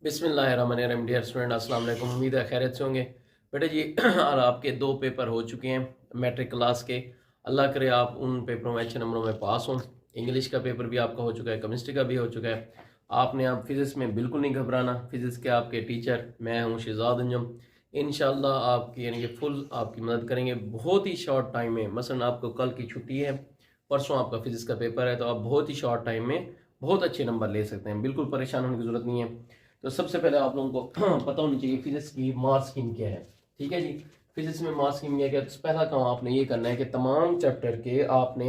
बिस्मिल्लाहिर्रहमानिर्रहीम। Dear student, अस्सलाम वालेकुम। उम्मीद है खैरियत से होंगे बेटे जी। और आपके 2 पेपर हो चुके हैं मैट्रिक क्लास के। अल्लाह करे आप उन पेपरों में अच्छे नंबरों में पास हों। इंग्लिश का पेपर भी आपका हो चुका है, केमिस्ट्री का भी हो चुका है। आपने आप फिज़िक्स में बिल्कुल नहीं घबराना। फिज़िक्स के आपके टीचर मैं हूँ शहजाद अंजम। इंशाल्लाह आपकी यानी कि फुल आपकी मदद करेंगे बहुत ही शॉर्ट टाइम में। मसलन आपको कल की छुट्टी है, परसों आपका फिज़िक्स का पेपर है, तो आप बहुत ही शॉर्ट टाइम में बहुत अच्छे नंबर ले सकते हैं। बिल्कुल परेशान होने की ज़रूरत नहीं है। तो सबसे पहले आप लोगों को पता होनी चाहिए फिजिक्स की मास स्कीम क्या है। ठीक है जी। फिजिक्स में मास स्कीम क्या है? तो पहला काम आपने ये करना है कि तमाम चैप्टर के आपने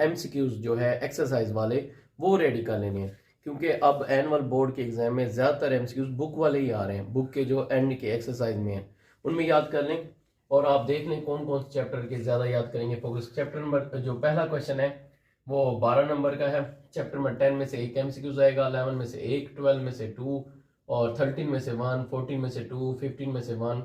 एमसीक्यूज जो है एक्सरसाइज वाले वो रेडी कर लेने हैं, क्योंकि अब एनुअल बोर्ड के एग्जाम में ज़्यादातर एमसीक्यूज बुक वाले ही आ रहे हैं। बुक के जो एंड के एक्सरसाइज में हैं उनमें याद कर लें, और आप देख लें कौन कौन से चैप्टर के ज़्यादा याद करेंगे। फोकस चैप्टर नंबर जो पहला क्वेश्चन है वो 12 नंबर का है। चैप्टर नंबर 10 में से एक एमसीक्यूज आएगा, 11 में से एक, 12 में से 2, और 13 में से 1, 14 में से 2, 15 में से 1,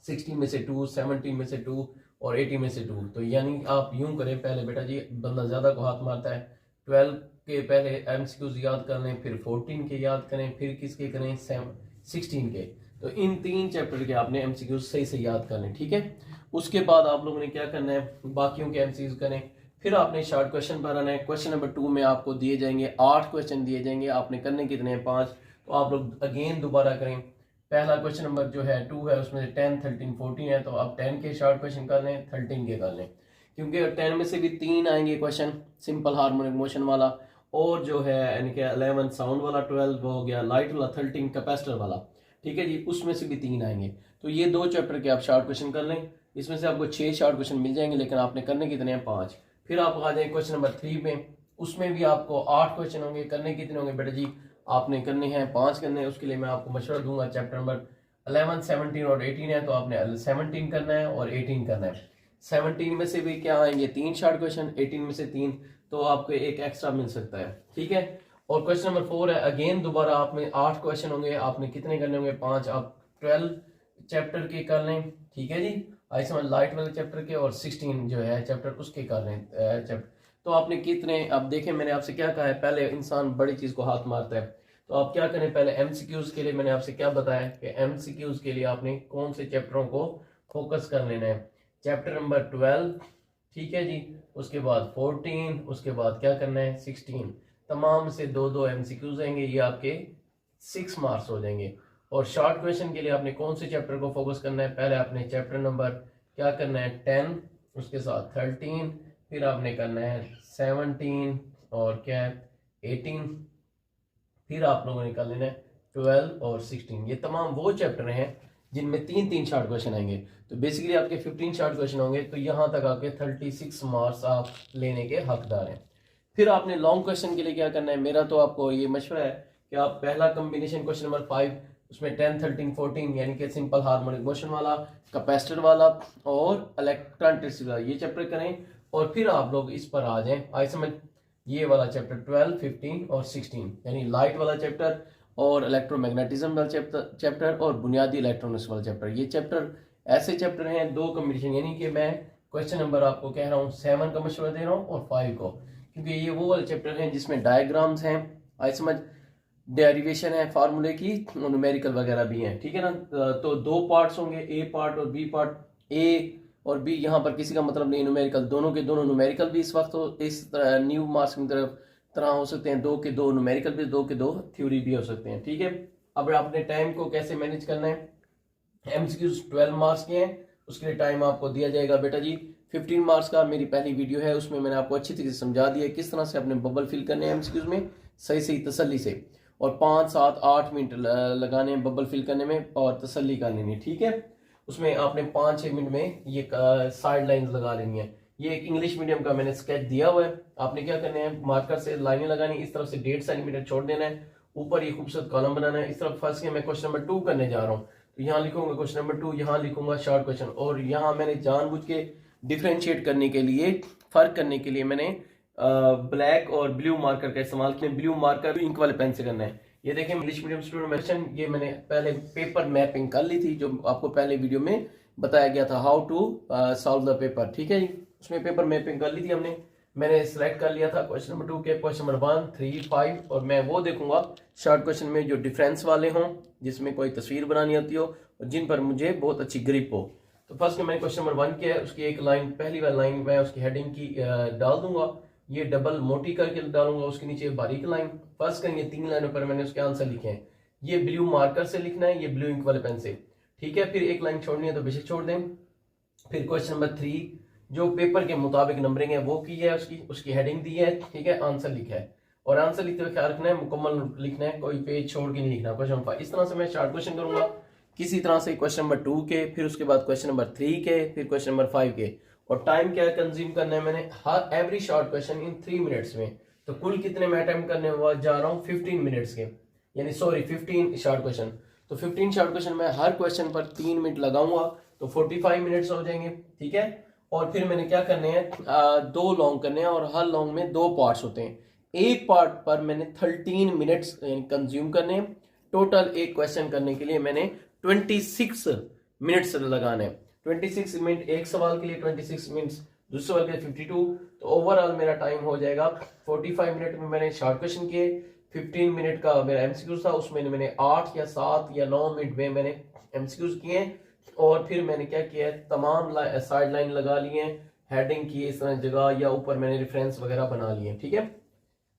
16 में से 2, 17 में से 2 और 18 में से 2। तो यानी आप यूं करें, पहले बेटा जी बंदा ज़्यादा को हाथ मारता है, 12 के पहले एमसीक्यूज याद कर लें, फिर 14 के याद करें, फिर किसके करें 16 के। तो इन 3 चैप्टर के आपने एमसीक्यूज सही से याद कर लें। ठीक है। उसके बाद आप लोगों ने क्या करना है, बाकियों के एमसीक्यूज करें। फिर आपने शॉर्ट क्वेश्चन बनाना है। क्वेश्चन नंबर 2 में आपको दिए जाएंगे 8 क्वेश्चन दिए जाएंगे, आपने करने कितने हैं 5। तो आप लोग अगेन दोबारा करें। पहला क्वेश्चन नंबर जो है 2 है, उसमें से 10, 13, 14 है, तो आप 10 के शॉर्ट क्वेश्चन कर लें, 13 के कर लें, क्योंकि 10 में से भी 3 आएंगे क्वेश्चन सिंपल हार्मोनिक मोशन वाला, और जो है यानी कि 11 साउंड वाला, 12 वो हो गया लाइट वाला, 13 कैपेसिटर वाला। ठीक है जी, उसमें से भी 3 आएंगे। तो ये 2 चैप्टर के आप शॉर्ट क्वेश्चन कर लें। इसमें से आपको 6 शॉर्ट क्वेश्चन मिल जाएंगे, लेकिन आपने करने कितने हैं 5। फिर आप आ जाए क्वेश्चन नंबर 3 में, उसमें भी आपको 8 क्वेश्चन होंगे। करने कितने होंगे बेटा जी, आपने करने हैं 5 करने हैं। उसके लिए मैं आपको मशवरा दूंगा, चैप्टर नंबर 11, 17 और 18 है, तो आपने 17 करना है और 18 करना है। 17 में से भी क्या आएंगे 3 शॉर्ट क्वेश्चन, 18 में से 3, तो आपको एक एक्स्ट्रा मिल सकता है। ठीक है। और क्वेश्चन नंबर 4 है, अगेन दोबारा आप में 8 क्वेश्चन होंगे, आपने कितने करने होंगे 5। आप 12 चैप्टर के कर लें। ठीक है जी, आई समझ लाइट वाले चैप्टर के, और 16 जो है चैप्टर उसके कर लें चैप्टर। तो आपने कितने, अब देखें मैंने आपसे क्या कहा है, पहले इंसान बड़ी चीज को हाथ मारता है। तो आप क्या करें, पहले एमसीक्यूज के लिए मैंने आपसे क्या बताया कि एमसीक्यूज के लिए आपने कौन से चैप्टरों को फोकस कर लेना है। चैप्टर नंबर 12, ठीक है जी, उसके बाद 14, उसके बाद क्या करना है 16। तमाम से 2-2 एमसीक्यूज आएंगे, ये आपके 6 मार्क्स हो जाएंगे। और शॉर्ट क्वेश्चन के लिए आपने कौन से चैप्टर को फोकस करना है, पहले आपने चैप्टर नंबर क्या करना है 10, उसके साथ 13, फिर आपने करना है 17 और क्या है 18, फिर आप लोगों ने कर लेना है 12 और 16। ये तमाम वो चैप्टर हैं जिनमें 3-3 शॉर्ट क्वेश्चन आएंगे। तो बेसिकली आपके 15 शॉर्ट क्वेश्चन होंगे, तो यहाँ तक आपके 36 मार्क्स आप लेने के हकदार हैं। फिर आपने लॉन्ग क्वेश्चन के लिए क्या करना है, मेरा तो आपको ये मशवरा है कि आप पहला कम्बिनेशन क्वेश्चन नंबर 5, उसमें 10, 13, 14 यानी कि सिंपल हार्मोनिक मोशन वाला, कैपेसिटर वाला और इलेक्ट्रॉनिक वाला, ये चैप्टर करें। और फिर आप लोग इस पर आ जाएं, आई समझ, ये वाला चैप्टर 12, 15 और 16 यानी लाइट वाला चैप्टर और इलेक्ट्रोमैग्नेटिज्म वाला चैप्टर और बुनियादी इलेक्ट्रॉनिक्स वाला चैप्टर। ये चैप्टर ऐसे चैप्टर हैं 2 कॉम्बिनेशन, यानी कि मैं क्वेश्चन नंबर आपको कह रहा हूँ 7 का मशवरा दे रहा हूँ और 5 को, क्योंकि ये वो वाले चैप्टर हैं जिसमें डायग्राम्स हैं, आई समझ, डेरिवेशन है फार्मूले की, न्यूमेरिकल वगैरह भी हैं। ठीक है ना। तो 2 पार्ट्स होंगे, ए पार्ट और बी पार्ट। ए और बी यहाँ पर किसी का मतलब नहीं, न्यूमेरिकल दोनों के दोनों न्यूमेरिकल भी इस वक्त हो, इस न्यू मार्क्स की तरह हो सकते हैं, 2 के 2 न्यूमेरिकल भी, 2 के 2 थ्योरी भी हो सकते हैं। ठीक है। अब आपने टाइम को कैसे मैनेज करना है, एमसीक्यूज 12 मार्क्स के हैं, उसके लिए टाइम आपको दिया जाएगा बेटा जी 15 मार्क्स का। मेरी पहली वीडियो है, उसमें मैंने आपको अच्छी तरीके से समझा दिया किस तरह से अपने बबल फिल करने हैं एमसीक्यूज में सही सही तसल्ली से, और 5, 7, 8 मिनट लगाने हैं बबल फिल करने में और तसल्ली कर लेनी। ठीक है। उसमें आपने 5-6 मिनट में ये साइड लाइंस लगा लेनी है। ये एक इंग्लिश मीडियम का मैंने स्केच दिया हुआ है, आपने क्या करना है मार्कर से लाइनें लगानी, इस तरफ से 1.5 सेंटीमीटर छोड़ देना है, ऊपर ये खूबसूरत कॉलम बनाना है। इस तरफ फंस के मैं क्वेश्चन नंबर 2 करने जा रहा हूँ, तो यहाँ लिखूंगा क्वेश्चन नंबर 2, यहाँ लिखूंगा शॉर्ट क्वेश्चन, और यहाँ मैंने जानबूझ के डिफ्रेंशिएट करने के लिए, फर्क करने के लिए मैंने ब्लैक और ब्लू मार्कर का इस्तेमाल किया। ब्लू मार्कर इंक वाले पेन से करना है। ये देखें इंग्लिश मीडियम स्टूडेंट, ये मैंने पहले पेपर मैपिंग कर ली थी, जो आपको पहले वीडियो में बताया गया था, how to solve the paper. ठीक है जी, उसमें पेपर मैपिंग कर ली थी हमने। मैंने सिलेक्ट कर लिया था क्वेश्चन नंबर 2 के क्वेश्चन नंबर 1, 3, 5 और मैं वो देखूंगा शॉर्ट क्वेश्चन में जो डिफरेंस वाले हों, जिसमें कोई तस्वीर बनानी होती हो और जिन पर मुझे बहुत अच्छी ग्रिप हो। तो फर्स्ट मैंने क्वेश्चन नंबर 1 किया है, उसकी एक लाइन, पहली वाली लाइन मैं उसकी हेडिंग की डाल दूंगा, ये डबल मोटी करके डालूंगा, उसके नीचे बारीक लाइन। फर्स्ट करेंगे 3 लाइनों पर मैंने उसके आंसर लिखे हैं, ये ब्लू मार्कर से लिखना है, ये ब्लू इंक वाले पेन से, ठीक है। फिर एक लाइन छोड़नी है तो बेशक छोड़ दें। फिर क्वेश्चन नंबर 3 जो पेपर के मुताबिक नंबरिंग है वो की है, उसकी हेडिंग दी है, ठीक है, आंसर लिखा है। और आंसर लिखते हुए ख्याल रखना है मुकम्मल लिखना है, कोई पेज छोड़ के नहीं लिखना। क्वेश्चन नंबर 5 इस तरह से मैं शॉर्ट क्वेश्चन करूंगा, किसी तरह से क्वेश्चन नंबर 2 के, फिर उसके बाद क्वेश्चन नंबर 3 के, फिर क्वेश्चन नंबर 5 के। और टाइम क्या कंज्यूम करना है मैंने, हर every short question in 3 minutes में। तो कुल कितने मैं अटेम्प्ट करने जा रहा हूँ 15 मिनट्स के, यानी सॉरी 15 शॉर्ट क्वेश्चन। तो 15 शॉर्ट क्वेश्चन में हर क्वेश्चन पर 3 मिनट लगाऊंगा तो 45 मिनट्स हो जाएंगे, ठीक है। और फिर मैंने क्या करने हैं, 2 लॉन्ग करने हैं और हर लॉन्ग में 2 पार्ट्स होते हैं। एक पार्ट पर मैंने 13 मिनट्स कंज्यूम करने हैं। टोटल एक क्वेश्चन करने के लिए मैंने 26 मिनट्स लगाने हैं। 26 मिनट एक सवाल के लिए, 26 मिनट्स दूसरे सवाल के लिए 52। तो ओवरऑल मेरा टाइम हो जाएगा 45 मिनट में मैंने शॉर्ट क्वेश्चन किए। 15 मिनट का मेरा एमसीक्यूज था, उसमें मैंने 8 या 7 या 9 मिनट में मैंने एमसीक्यूज किए। और फिर मैंने क्या किया है, तमाम साइड लाइन लगा लिए हैं, हेडिंग की इस तरह जगह, या ऊपर मैंने रेफरेंस वगैरह बना लिए, ठीक है।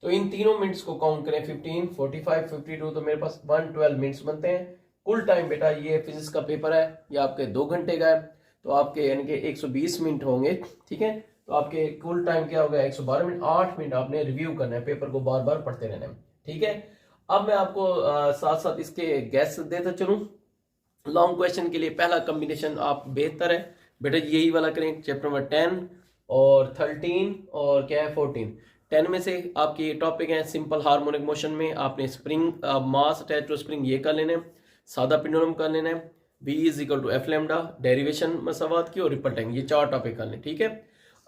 तो इन तीनों मिनट्स को काउंट करें, 15, 45, 52, तो मेरे पास 112 मिनट्स बनते हैं। कुल टाइम बेटा, ये फिजिक्स का पेपर है, ये आपके 2 घंटे का है, तो आपके यानी कि 120 मिनट होंगे, ठीक है। तो आपके कुल टाइम क्या होगा, 112 मिनट। 8 मिनट आपने रिव्यू करना है, पेपर को बार बार पढ़ते रहना है, ठीक है। अब मैं आपको साथ साथ इसके गैस देता चलूं। लॉन्ग क्वेश्चन के लिए पहला कॉम्बिनेशन आप बेहतर है बेटा यही वाला करें, चैप्टर नंबर 10 और 13 और क्या है 14। 10 में से आपके ये टॉपिक है सिंपल हार्मोनिक मोशन में आपने spring mass attach to spring ये कर लेना है, सादा पेंडुलम कर लेना है, v is equal to F lambda, derivation मसावात की और रिपल टाइम, ये 4 टॉपिक कर लें, ठीक है।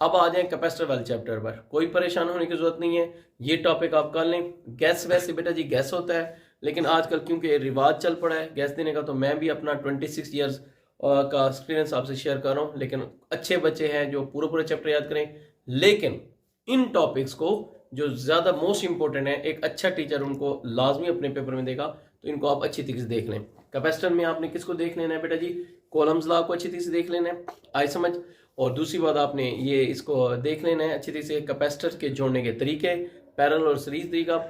अब आ जाए कैपेसिटर वाले चैप्टर पर, कोई परेशान होने की जरूरत नहीं है, ये टॉपिक आप कर लें। गैस वैसे बेटा जी गैस होता है, लेकिन आजकल क्योंकि रिवाज चल पड़ा है गैस देने का, तो मैं भी अपना 26 ईयर्स का एक्सपीरियंस आपसे शेयर कर रहा हूँ। लेकिन अच्छे बच्चे हैं जो पूरे पूरे चैप्टर याद करें, लेकिन इन टॉपिक्स को जो ज़्यादा मोस्ट इंपॉर्टेंट है, एक अच्छा टीचर उनको लाजमी अपने पेपर में देगा, तो इनको आप अच्छी तरीके से देख लें। कैपेसिटर में आपने किसको देख लेना है बेटा जी, कॉलम्स लॉ को अच्छी तरीके से देख लेना है, आई समझ। और दूसरी बात आपने ये इसको देख लेना है अच्छी तरीके से, कैपेसिटर के जोड़ने के तरीके, पैरेलल और सीरीज तरीका,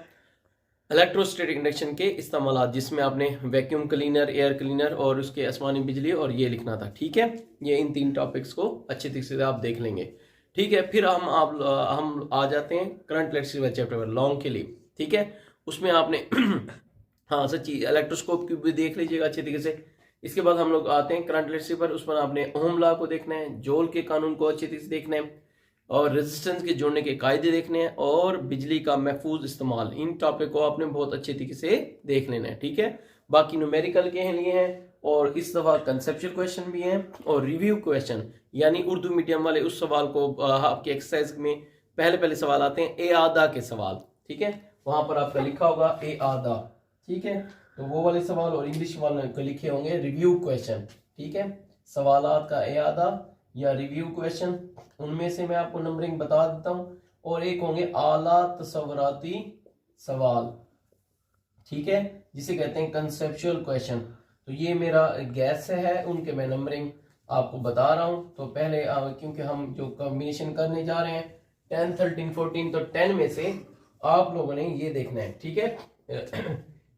इलेक्ट्रोस्टैटिक इंडक्शन के इस्तेमाल, जिसमें आपने वैक्यूम क्लीनर, एयर क्लीनर और उसके आसमानी बिजली और ये लिखना था, ठीक है। ये इन 3 टॉपिक्स को अच्छी तरीके से आप देख लेंगे, ठीक है। फिर हम आ जाते हैं करंट इलेक्ट्रिसिटी चैप्टर पर लॉन्ग के लिए, ठीक है। उसमें आपने हाँ सच्ची इलेक्ट्रोस्कोप की भी देख लीजिएगा अच्छे तरीके से। इसके बाद हम लोग आते हैं करंट इलेक्ट्रिसिटी पर, उस पर आपने ओम लॉ को देखना है, जोल के कानून को अच्छी तरीके से देखना है, और रेजिस्टेंस के जोड़ने के कायदे देखने हैं, और बिजली का महफूज इस्तेमाल। इन टॉपिक को आपने बहुत अच्छे तरीके से देख लेना है, ठीक है। बाकी न्यूमेरिकल के लिए हैं, और इस दफा कंसेप्चुअल क्वेश्चन भी हैं, और रिव्यू क्वेश्चन, यानी उर्दू मीडियम वाले उस सवाल को आपके एक्सरसाइज में पहले सवाल आते हैं ए आदा के सवाल, ठीक है। वहां पर आपका लिखा होगा ए आदा, ठीक है। तो वो वाले सवाल, और इंग्लिश वाले को लिखे होंगे रिव्यू क्वेश्चन, ठीक है। सवालात का ए आदा या रिव्यू क्वेश्चन, उनमें से मैं आपको नंबरिंग बता देता हूं। और एक होंगे आला तसव्वुराती सवाल, ठीक है, जिसे कहते हैं कंसेप्चुअल क्वेश्चन। तो ये मेरा गैस है, उनके मैं नंबरिंग आपको बता रहा हूं। तो पहले क्योंकि हम जो कॉम्बिनेशन करने जा रहे हैं 10, 13, 14, तो 10 में से आप लोगों ने ये देखना है, ठीक है।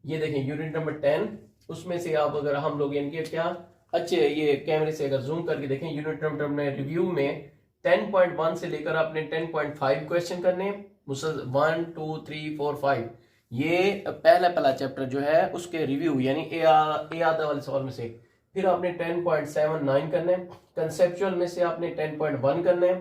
ये देखें यूनिट नंबर 10, उसमें से आप अगर हम लोग इनके क्या अच्छे ये कैमरे से अगर जूम करके देखें, यूनिट नंबर में रिव्यू में 10.1 से लेकर आपने 10.5 क्वेश्चन करने, 1, 2, 3, 4, 5, ये पहला चैप्टर जो है उसके रिव्यू यानी ए आधा वाले सवाल में से। फिर आपने 10.79 करना है, कंसेप्चुअल में से आपने 10.1 करना है,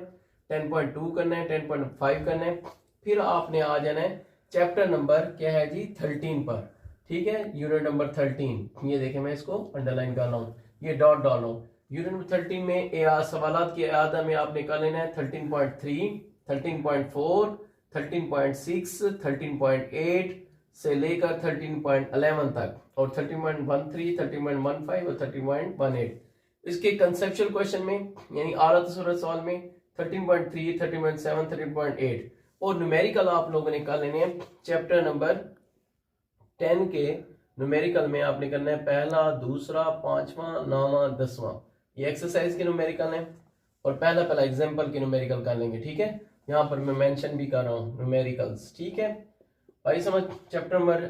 10.2 करना है, 10.5 करना है। फिर आपने आ जाना है चैप्टर नंबर क्या है जी 13 पर, ठीक है, यूनिट नंबर 13। ये देखें मैं इसको अंडरलाइन कर रहा हूँ, ये डॉट डाल रहा हूँ। यूनिट नंबर 13 में सवालात की आधा में आपने कर लेना है 13.3, 13.4, 13.6, 13.8 से लेकर 13.11 तक, और 13.13, 13.15 और 13.18। इसके कंसेप्चुअल क्वेश्चन में यानी आला तस्वीर सवाल में 13.3, 13.7, 13.8 और न्यूमेरिकल आप लोगों ने कर लेने हैं चैप्टर नंबर 10 के न्यूमेरिकल में आपने करना है पहला, दूसरा, पांचवा, 9वां, 10वां। ये एक्सरसाइज के न्यूमेरिकल हैं और पहला एग्जाम्पल के न्यूमेरिकल कर लेंगे। ठीक है, यहाँ पर मैं मेंशन भी कर रहा हूँ न्यूमेरिकल्स। ठीक है भाई, समझ। चैप्टर नंबर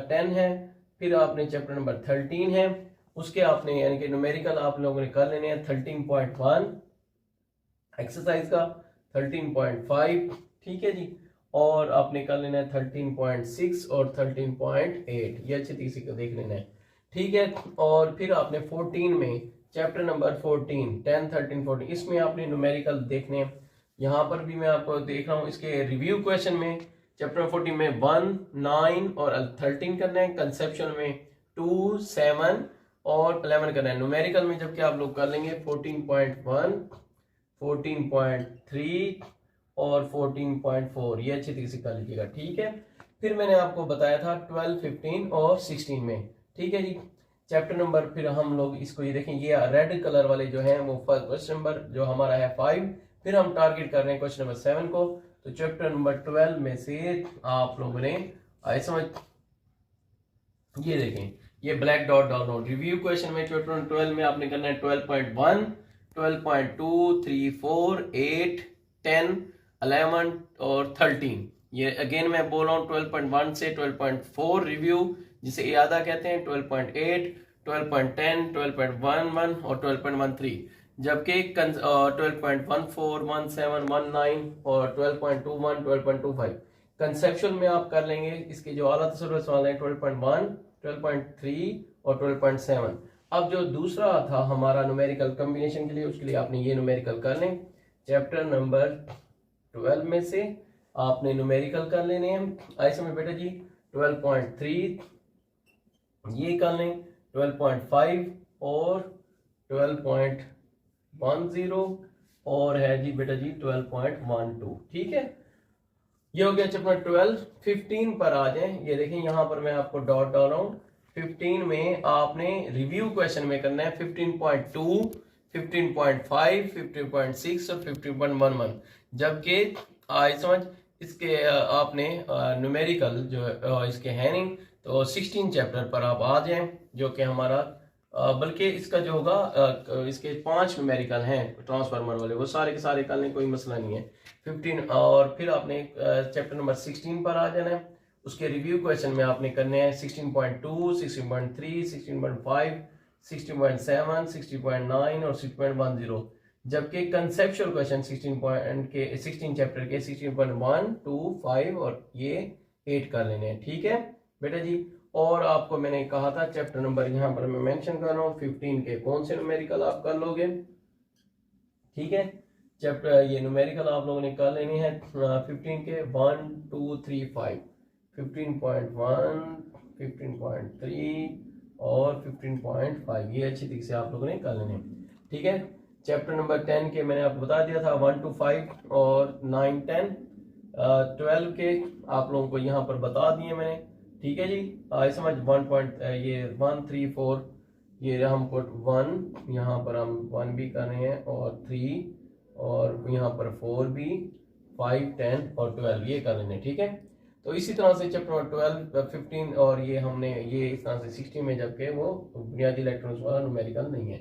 10 है, फिर आपने चैप्टर नंबर 13 है, उसके आपने यानी कि न्यूमेरिकल आप लोगों ने कर लेने हैं 13.1 एक्सरसाइज का, 13.5 ठीक है जी, और आपने कर लेना है 13.6 और 13.8, ये अच्छे तरीके से देख लेना है। ठीक है, और फिर आपने 14 में चैप्टर नंबर 14, 10, 13, 14 इसमें आपने न्यूमेरिकल देखने हैं। यहाँ पर भी मैं आपको देख रहा हूँ इसके रिव्यू क्वेश्चन में चैप्टर 14 में 1, 9 और 13 करना है, कंसेप्शन में 2, 7 और 11 करना है। न्यूमेरिकल में जबकि आप लोग कर लेंगे 14.1, 14.3 और 14.4, ये अच्छी तरीके से कर लीजिएगा। ठीक है, फिर मैंने आपको बताया था 12, 15 और 16 में। ठीक है जी, चैप्टर नंबर फिर हम लोग इसको ये देखें, ये रेड कलर वाले जो हैं वो क्वेश्चन नंबर जो हमारा है 5, फिर हम टारगेट कर रहे हैं क्वेश्चन नंबर 7 को। तो चैप्टर नंबर 12 में से आप लोगों ने आए समझ, ये देखें ये black dot down note review question में चैप्टर 12 में आपने करना है 12.1, 12.2, 3, 4, 8, 10, 11 और 13। ये अगेन मैं बोल रहा हूँ 12.1 से 12.4 रिव्यू जिसे यादा कहते हैं, 12.8, 12.10, 12.11 और 12.13, जबकि 12.14, 17, 19 और 12.21, 12.25 कंसेप्चुअल में आप कर लेंगे। इसके जो आला तसव्वुर सवाल है 12.1, 12.3 और 12.7। अब जो दूसरा था हमारा न्यूमेरिकल कॉम्बिनेशन के लिए, उसके लिए आपने ये न्यूमेरिकल कर लें चैप्टर नंबर 12 में से आपने न्यूमेरिकल कर लेने हैं। ऐसे में बेटा जी 12.3 ये कर लें, 12.5 और 12.10 और है जी बेटा जी 12.12। ठीक है, ये हो गया चैप्टर 12। 15 पर आ जाए, ये देखें यहाँ पर मैं आपको डॉट डाल रहा हूँ। 15 में आपने रिव्यू क्वेश्चन में करना है 15.2, 15.5, 15.6 और 15.11, जबकि आज समझ इसके आपने न्यूमेरिकल जो इसके है नहीं, तो 16 चैप्टर पर आप आ जाएं, जो कि हमारा बल्कि इसका जो होगा इसके 5 न्यूमेरिकल हैं ट्रांसफार्मर वाले, वो सारे के सारे करने कोई मसला नहीं है। 15 और फिर आपने चैप्टर नंबर 16 पर आ जाना है, उसके रिव्यू क्वेश्चन में आपने करने हैं 16.2, 16.3, 16.5, 16.7, 16.9 और 6.10, जबकि कंसेप्चुअल क्वेश्चन 16 चैप्टर के 16.1, 2, 5 और ये 8 कर लेने हैं। ठीक है बेटा जी, और आपको मैंने कहा था चैप्टर नंबर यहाँ पर मैं मेंशन कर रहा हूँ 15 के कौन से न्यूमेरिकल आप कर लोगे। ठीक है, चैप्टर ये न्यूमेरिकल आप लोगों ने कर लेनी है 15 के 1, 2, 3, 5, 15.1, 15.3 और 15.5, ये अच्छी तरीके से आप लोगों ने कर लेने। ठीक है, चैप्टर नंबर 10 के मैंने आपको बता दिया था 1 to 5 और 9, 10, 12 के आप लोगों को यहाँ पर बता दिए मैंने। ठीक है जी, समझ 1 3 4 ये हमको 1 यहाँ पर हम 1 भी कर रहे हैं और 3 और यहाँ पर 4 भी, 5, 10 और 12 ये कर लेने। ठीक है, तो इसी तरह से चैप्टर 12, 15 और ये हमने ये इस तरह से 16 में, जबकि वो बुनियादी इलेक्ट्रॉनिक्स वाला न्यूमेरिकल नहीं है।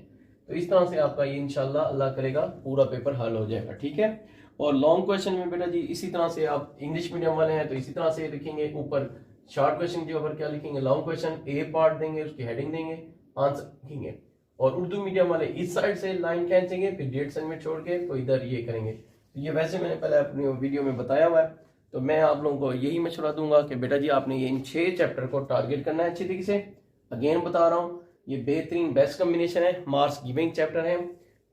तो इस तरह से आपका ये इंशाल्लाह अल्लाह करेगा पूरा पेपर हल हो जाएगा। ठीक है, और लॉन्ग क्वेश्चन में बेटा जी इसी तरह से आप इंग्लिश मीडियम वाले हैं तो इसी तरह से लिखेंगे, ऊपर शॉर्ट क्वेश्चन के ऊपर क्या लिखेंगे, लॉन्ग क्वेश्चन ए पार्ट देंगे, उसकी हेडिंग देंगे, आंसर लिखेंगे, और उर्दू मीडियम वाले इस साइड से लाइन खींचेंगे, फिर डेट सेगमेंट छोड़ के तो इधर ये करेंगे। तो ये वैसे मैंने पहले अपनी वीडियो में बताया हुआ है, तो मैं आप लोगों को यही मशवरा दूंगा कि बेटा जी आपने ये इन 6 चैप्टर को टारगेट करना है अच्छी तरीके से। अगेन बता रहा हूँ, ये बेहतरीन बेस्ट कम्बिनेशन है, मार्क्स गिविंग चैप्टर है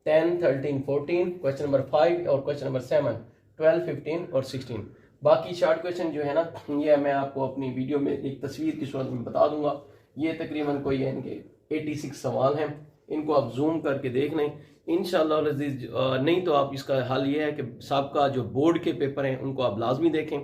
10, 13, 14, क्वेश्चन नंबर 5 और क्वेश्चन नंबर 7, 12, 15 और 16। बाकी शॉर्ट क्वेश्चन जो है ना, ये मैं आपको अपनी वीडियो में एक तस्वीर की सूरत में बता दूंगा। ये तकरीबन कोई है इनके 86 सवाल हैं, इनको आप जूम करके देख लें इंशाअल्लाह अज़ीज़। नहीं तो आप इसका हल ये है कि सबका जो बोर्ड के पेपर हैं उनको आप लाजमी देखें,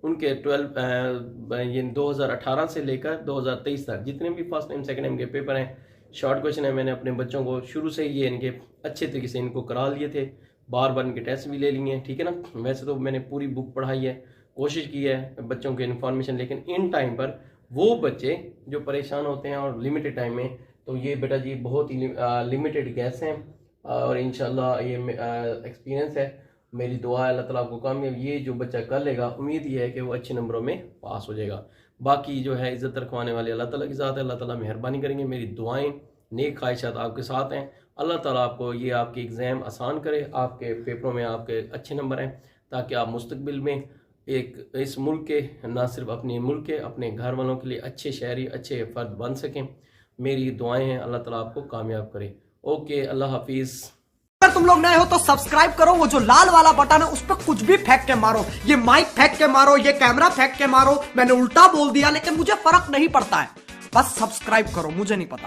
उनके 2018 से लेकर 2023 तक जितने भी फर्स्ट टाइम सेकेंड टाइम के पेपर हैं, शॉर्ट क्वेश्चन है, मैंने अपने बच्चों को शुरू से ये इनके अच्छे तरीके से इनको करा लिए थे, बार बार इनके टेस्ट भी ले लिए हैं, ठीक है ना। वैसे तो मैंने पूरी बुक पढ़ाई है, कोशिश की है बच्चों के इन्फॉर्मेशन, लेकिन इन टाइम पर वो बच्चे जो परेशान होते हैं और लिमिटेड टाइम में, तो ये बेटा जी बहुत ही लिमिटेड गैस हैं और इंशाल्लाह ये एक्सपीरियंस है, मेरी दुआ है अल्लाह ताला आपको कामयाब, ये जो बच्चा कर लेगा उम्मीद ये है कि वो अच्छे नंबरों में पास हो जाएगा। बाकी जो है इज़्ज़त रखवाने वाले अल्लाह ताला की ज़ात है, अल्लाह ताला मेहरबानी करेंगे। मेरी दुआएं नेक ख्वाहिशात आपके साथ हैं। अल्लाह ताला आपको ये आपके एग्ज़ाम आसान करे, आपके पेपरों में आपके अच्छे नंबर हैं, ताकि आप मुस्तकबिल में एक इस मुल्क के, ना सिर्फ अपने मुल्क के, अपने घर वालों के लिए अच्छे शहरी, अच्छे फ़र्द बन सकें। मेरी दुआएं हैं अल्लाह ताला आपको कामयाब करे। ओके, अल्लाह हाफिज़। अगर तुम लोग नए हो तो सब्सक्राइब करो, वो जो लाल वाला बटन है उस पर कुछ भी फेंक के मारो, ये माइक फेंक के मारो, ये कैमरा फेंक के मारो, मैंने उल्टा बोल दिया लेकिन मुझे फर्क नहीं पड़ता है, बस सब्सक्राइब करो, मुझे नहीं पता।